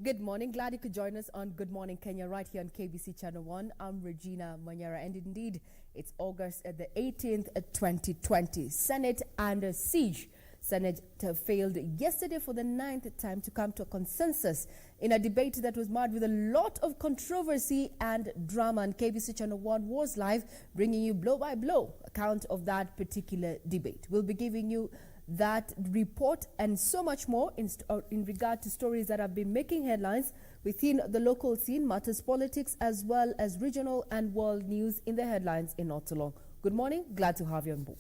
Good morning. Glad you could join us on Good Morning Kenya right here on KBC Channel 1. I'm Regina Manyara, and indeed, it's August the 18th, 2020. Senate under siege. Senate failed yesterday for the 9th time to come to a consensus in a debate that was marred with a lot of controversy and drama. And KBC Channel 1 was live, bringing you blow-by-blow account of that particular debate. We'll be giving you that report and so much more in regard to stories that have been making headlines within the local scene, matters politics, as well as regional and world news in the headlines in not so long. Good morning. Glad to have you on board.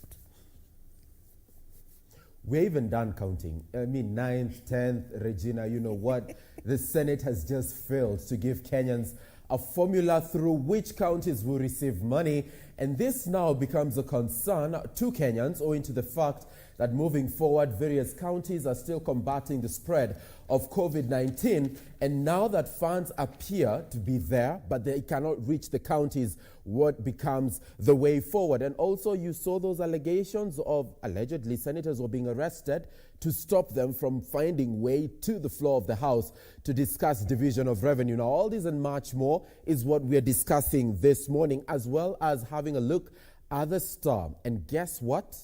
We're even done counting. I mean, 9th, 10th, Regina, you know what? The Senate has just failed to give Kenyans a formula through which counties will receive money. And this now becomes a concern to Kenyans owing to the fact that moving forward, various counties are still combating the spread of COVID-19. And now that funds appear to be there, but they cannot reach the counties, what becomes the way forward? And also you saw those allegations of allegedly senators were being arrested to stop them from finding way to the floor of the House to discuss division of revenue. Now, all this and much more is what we're discussing this morning, as well as having a look at the storm. And guess what?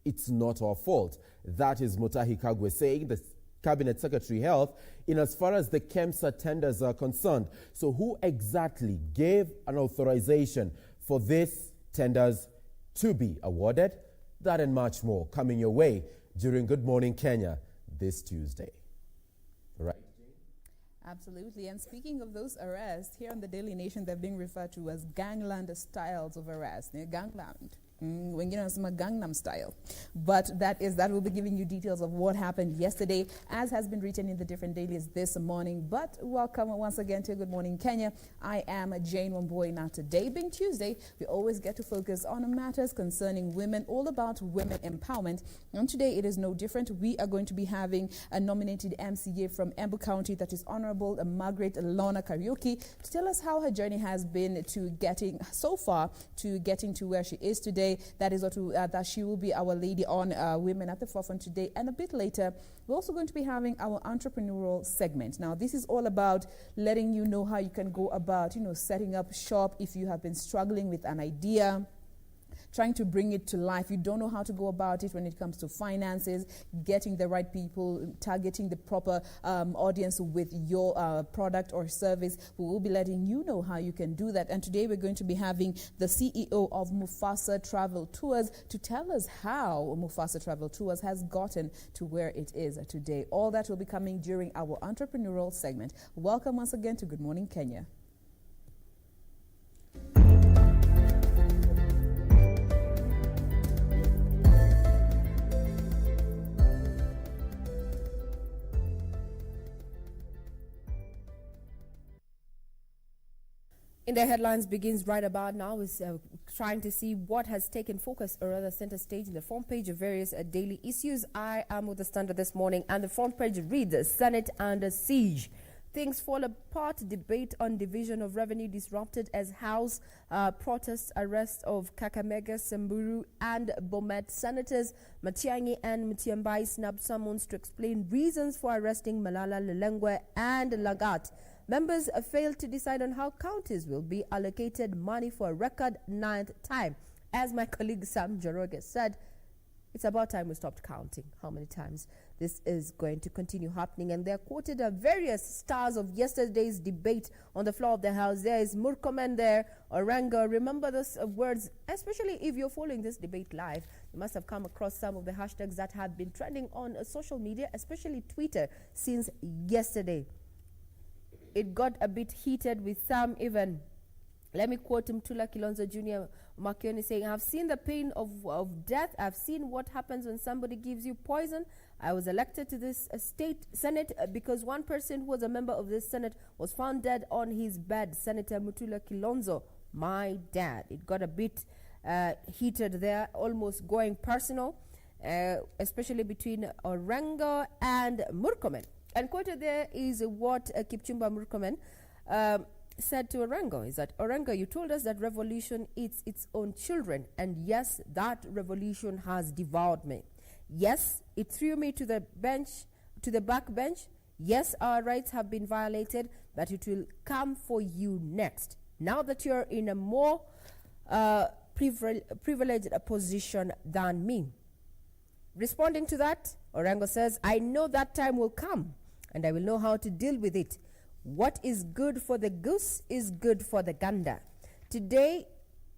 It's not our fault. That is Mutahi Kagwe saying, the Cabinet Secretary Health, in as far as the KEMSA tenders are concerned. So who exactly gave an authorization for these tenders to be awarded? That and much more coming your way during Good Morning Kenya this Tuesday. Right? Absolutely. And speaking of those arrests, here on the Daily Nation, they're being referred to as gangland styles of arrest. Gangland. Wengine wanasema Gangnam style. But that will be giving you details of what happened yesterday, as has been written in the different dailies this morning. But welcome once again to Good Morning Kenya. I am Jane Wamboi. Now today being Tuesday, we always get to focus on matters concerning women, all about women empowerment. And today it is no different. We are going to be having a nominated MCA from Embu County, that is Honorable Margaret Lorna Kariuki, to tell us how her journey has been to getting to where she is today. That is what that she will be our lady on Women at the Forefront today. And a bit later, we're also going to be having our entrepreneurial segment. Now, this is all about letting you know how you can go about, setting up shop if you have been struggling with an idea, trying to bring it to life. You don't know how to go about it when it comes to finances, getting the right people, targeting the proper audience with your product or service. We will be letting you know how you can do that. And today we're going to be having the CEO of Mufasa Travel Tours to tell us how Mufasa Travel Tours has gotten to where it is today. All that will be coming during our entrepreneurial segment. Welcome once again to Good Morning Kenya. In the headlines begins right about now is trying to see what has taken focus or rather center stage in the front page of various daily issues. I am with the Standard this morning, and the front page reads Senate under siege. Things fall apart. Debate on division of revenue disrupted as House protests arrest of Kakamega, Samburu and Bomet senators. Matiang'i and Mutiambai snapped summons to explain reasons for arresting Malala Lelengwe and Lagat. Members failed to decide on how counties will be allocated money for a record 9th time. As my colleague Sam Joroge said, it's about time we stopped counting how many times this is going to continue happening. And they're quoted various stars of yesterday's debate on the floor of the House. There is Murkomen there, Orengo. Remember those words, especially if you're following this debate live. You must have come across some of the hashtags that have been trending on social media, especially Twitter, since yesterday. It got a bit heated with some even, let me quote Mtula Kilonzo Jr. Makioni saying, I've seen the pain of death. I've seen what happens when somebody gives you poison. I was elected to this state senate because one person who was a member of this senate was found dead on his bed. Senator Mutula Kilonzo, my dad. It got a bit heated there, almost going personal, especially between Orengo and Murkomen. And quoted there is what Kipchumba Murkomen said to Orengo, is that, Orengo, you told us that revolution eats its own children. And yes, that revolution has devoured me. Yes, it threw me to the bench, to the back bench. Yes, our rights have been violated, but it will come for you next. Now that you're in a more privileged position than me. Responding to that, Orengo says, I know that time will come, and I will know how to deal with it. What is good for the goose is good for the gander. Today,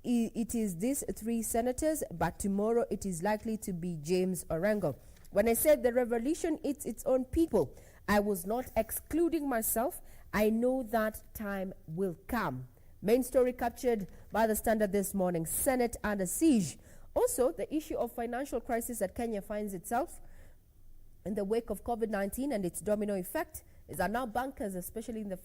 it is these three senators, but tomorrow it is likely to be James Orengo. When I said the revolution eats its own people, I was not excluding myself. I know that time will come. Main story captured by the Standard this morning, Senate under siege. Also, the issue of financial crisis that Kenya finds itself in the wake of COVID-19 and its domino effect is that now bankers, especially in the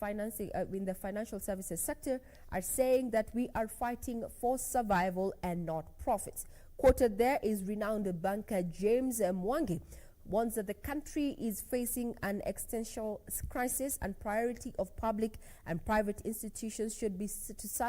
financial services sector, are saying that we are fighting for survival and not profits. Quoted there is renowned banker James Mwangi, warns that the country is facing an existential crisis and priority of public and private institutions should be to